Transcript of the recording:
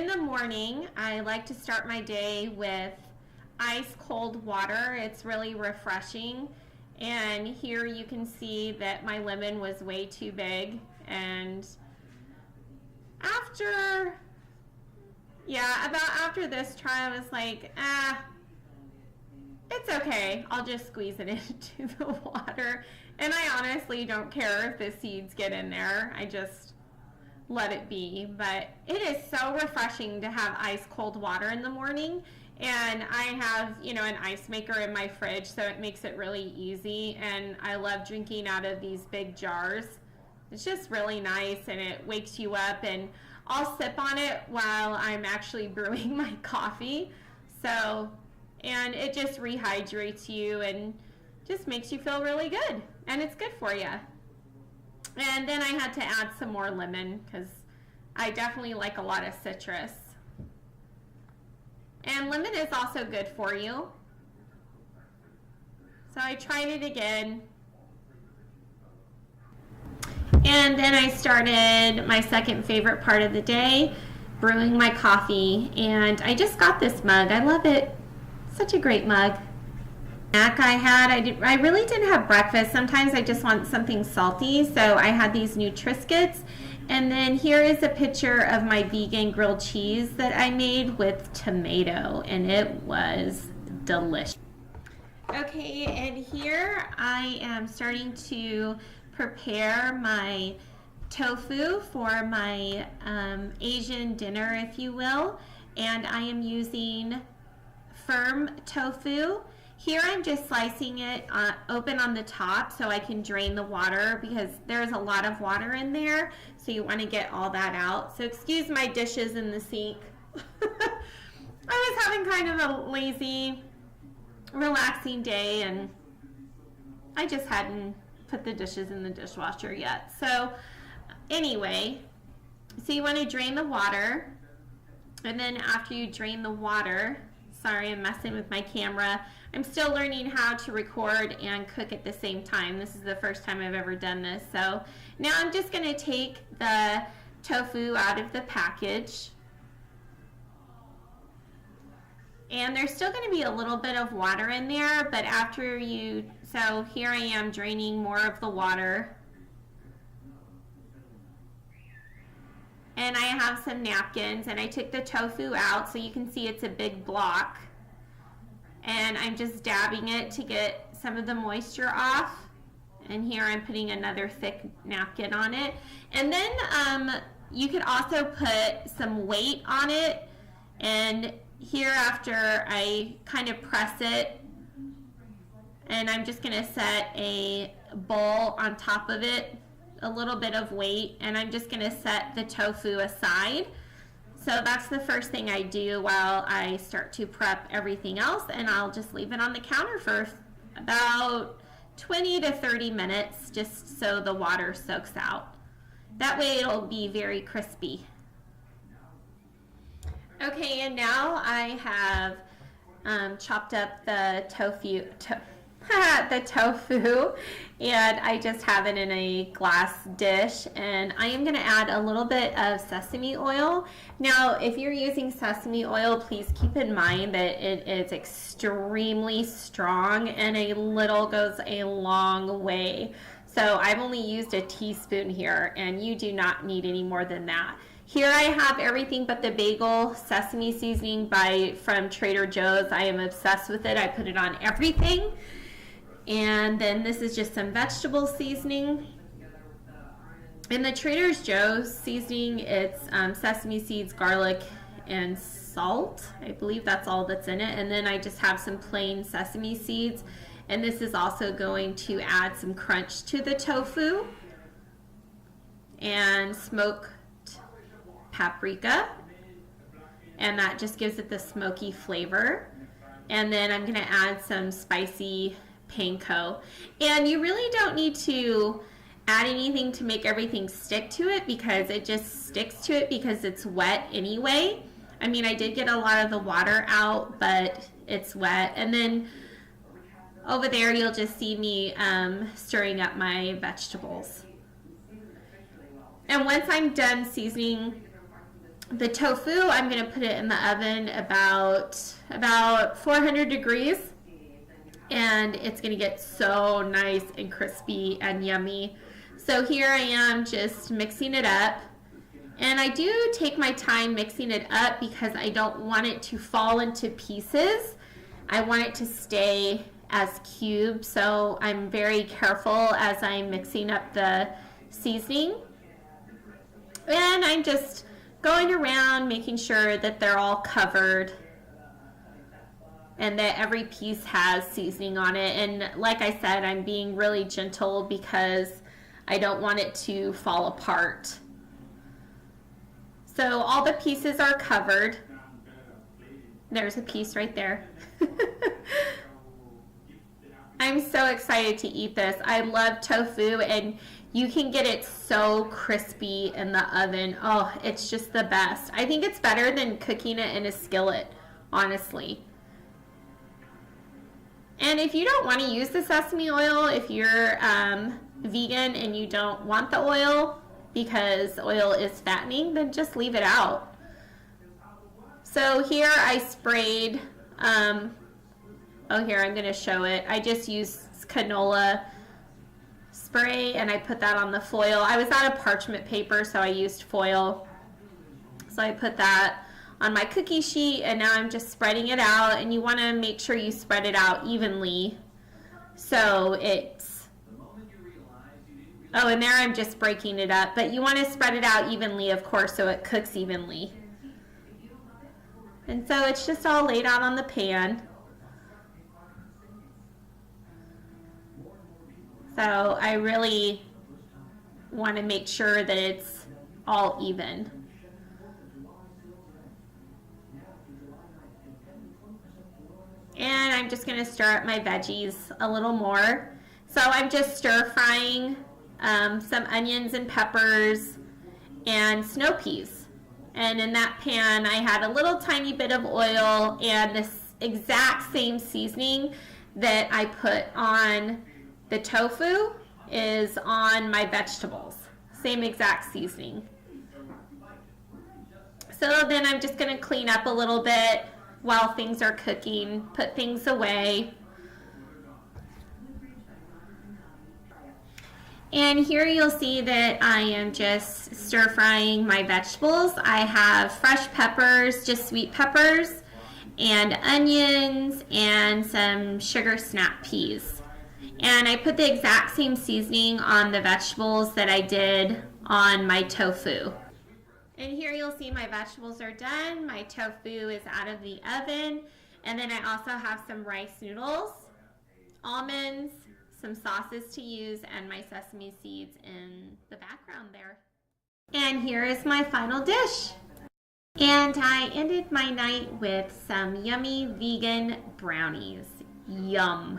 in the morning, I like to start my day with ice cold water. It's really refreshing. And here you can see that my lemon was way too big. And after this try, I was like, it's okay. I'll just squeeze it into the water. And I honestly don't care if the seeds get in there. I just let it be. But it is so refreshing to have ice cold water in the morning. And I have, an ice maker in my fridge, so it makes it really easy. And I love drinking out of these big jars. It's just really nice, and it wakes you up. And I'll sip on it while I'm actually brewing my coffee. And it just rehydrates you and just makes you feel really good. And it's good for you. And then I had to add some more lemon because I definitely like a lot of citrus. And lemon is also good for you. So I tried it again. And then I started my second favorite part of the day, brewing my coffee. And I just got this mug. I love it. Such a great mug. Snack I really didn't have breakfast. Sometimes I just want something salty. So I had these Nutriscuits. And then here is a picture of my vegan grilled cheese that I made with tomato, and it was delicious. Okay, and here I am starting to prepare my tofu for my Asian dinner, if you will. And I am using firm tofu. Here I'm just slicing it open on the top so I can drain the water because there's a lot of water in there. So you want to get all that out. So excuse my dishes in the sink. I was having kind of a lazy, relaxing day and I just hadn't put the dishes in the dishwasher yet. So anyway, so you want to drain the water. And then after you drain the water, sorry, I'm messing with my camera. I'm still learning how to record and cook at the same time. This is the first time I've ever done this. So now I'm just going to take the tofu out of the package. And there's still going to be a little bit of water in there, but so here I am draining more of the water. And I have some napkins, and I took the tofu out so you can see it's a big block. And I'm just dabbing it to get some of the moisture off. And here I'm putting another thick napkin on it. And then you could also put some weight on it. And here after I kind of press it, and I'm just going to set a bowl on top of it, a little bit of weight, and I'm just going to set the tofu aside. So that's the first thing I do while I start to prep everything else, and I'll just leave it on the counter for about 20 to 30 minutes just so the water soaks out. That way it'll be very crispy. Okay, and now I have chopped up the tofu, and I just have it in a glass dish, and I am going to add a little bit of sesame oil. Now if you're using sesame oil, please keep in mind that it is extremely strong and a little goes a long way. So I've only used a teaspoon here, and you do not need any more than that. Here I have everything but the bagel sesame seasoning from Trader Joe's. I am obsessed with it. I put it on everything. And then this is just some vegetable seasoning. In the Trader Joe's seasoning, it's sesame seeds, garlic, and salt. I believe that's all that's in it. And then I just have some plain sesame seeds. And this is also going to add some crunch to the tofu. And smoked paprika. And that just gives it the smoky flavor. And then I'm going to add some spicy panko. And you really don't need to add anything to make everything stick to it because it just sticks to it because it's wet anyway. I mean, I did get a lot of the water out, but it's wet. And then over there you'll just see me stirring up my vegetables. And once I'm done seasoning The tofu, I'm going to put it in the oven about 400 degrees, and it's going to get so nice and crispy and yummy. So here I am just mixing it up. And I do take my time mixing it up because I don't want it to fall into pieces. I want it to stay as cubes, so I'm very careful as I'm mixing up the seasoning. And I'm just going around making sure that they're all covered and that every piece has seasoning on it. And like I said, I'm being really gentle because I don't want it to fall apart. So all the pieces are covered. There's a piece right there. I'm so excited to eat this. I love tofu, and you can get it so crispy in the oven. Oh, it's just the best. I think it's better than cooking it in a skillet, honestly. And if you don't want to use the sesame oil, if you're vegan and you don't want the oil because oil is fattening, then just leave it out. So here I sprayed, here I'm going to show it. I just used canola spray and I put that on the foil. I was out of parchment paper, so I used foil. So I put that on my cookie sheet, and now I'm just spreading it out, and you want to make sure you spread it out evenly so it's, oh, and there I'm just breaking it up, but you want to spread it out evenly, of course, so it cooks evenly. And so it's just all laid out on the pan. So I really want to make sure that it's all even. And I'm just going to stir up my veggies a little more. So I'm just stir frying some onions and peppers and snow peas. And in that pan I had a little tiny bit of oil and this exact same seasoning that I put on the tofu is on my vegetables. Same exact seasoning. So then I'm just going to clean up a little bit while things are cooking, put things away. And here you'll see that I am just stir frying my vegetables. I have fresh peppers, just sweet peppers, and onions, and some sugar snap peas. And I put the exact same seasoning on the vegetables that I did on my tofu. And here you'll see my vegetables are done. My tofu is out of the oven. And then I also have some rice noodles, almonds, some sauces to use, and my sesame seeds in the background there. And here is my final dish. And I ended my night with some yummy vegan brownies. Yum.